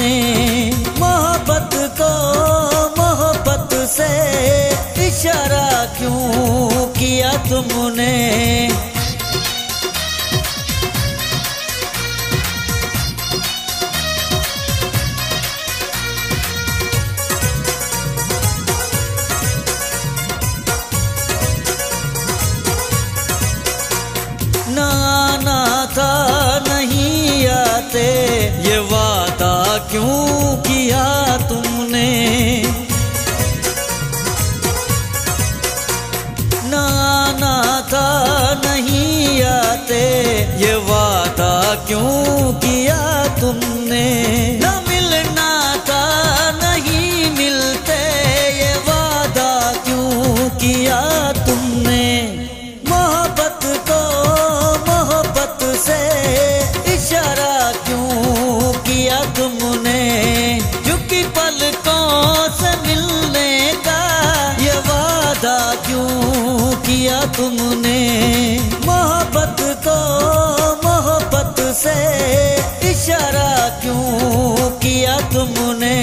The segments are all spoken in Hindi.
तुमने, मोहब्बत को मोहब्बत से इशारा क्यों किया तुमने। ना आना था नहीं आते, ये वादा क्यों किया तुमने। ना आना था नहीं आते, ये वादा क्यों किया तुमने। ना मिलना था नहीं मिलते, ये वादा क्यों किया तुमने। मोहब्बत को मोहब्बत से इशारा क्यों किया तुमने। झुकी पलकों से मिलने का ये वादा क्यों किया तुमने। मोहब्बत को मोहब्बत से इशारा क्यों किया तुमने।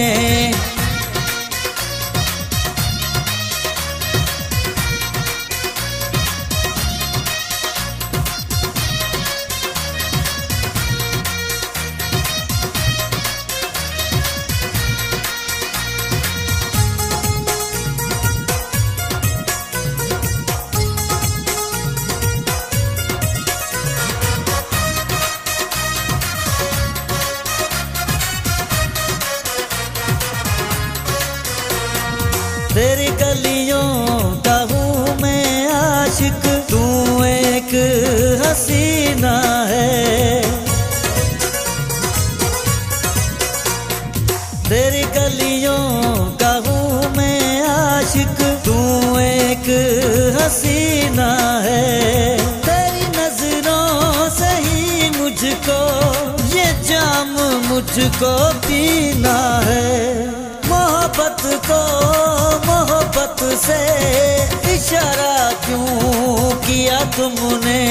तेरी गलियों का हूँ मैं आशिक, तू एक हसीना है। तेरी गलियों का हूँ मैं आशिक, तू एक हसीना है। तेरी नजरों से ही मुझको ये जाम मुझको पीना है। मोहब्बत को मोहब्बत से इशारा क्यों किया तुमने।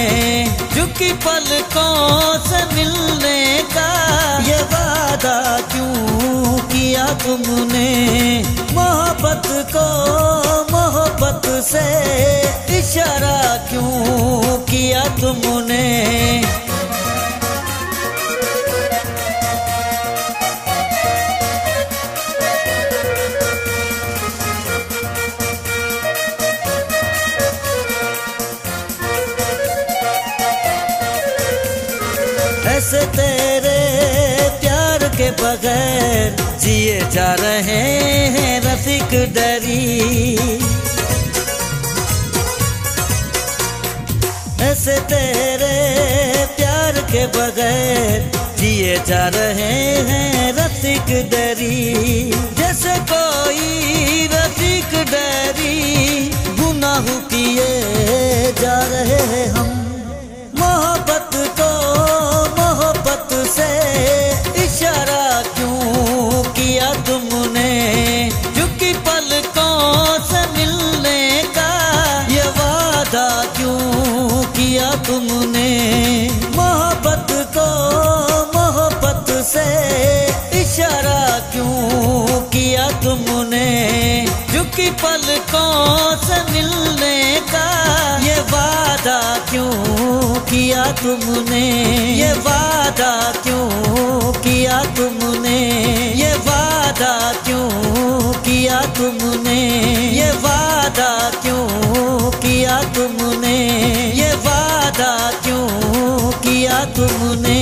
झुकी पलकों से मिलने का ये वादा क्यों किया तुमने। मोहब्बत को मोहब्बत से इशारा क्यों किया तुमने। ऐसे तेरे प्यार के बगैर जिए जा रहे हैं रफीक डरी। ऐसे तेरे प्यार के बगैर जिए जा रहे हैं रफीक डरी। जैसे कोई रफीक डरी गुनाह किए जा रहे हैं हम। मोहब्बत को मोहब्बत से इशारा क्यों किया तुमने। झुकी पलकों से मिलने का ये वादा क्यों किया तुमने। मोहब्बत को मोहब्बत से इशारा क्यों किया तुमने। झुकी पलकों से मिलने का ये वादा क्यों किया तुमने। ये वादा क्यों किया तुमने। ये वादा क्यों किया तुमने। ये वादा क्यों किया तुमने। ये वादा क्यों किया तुमने।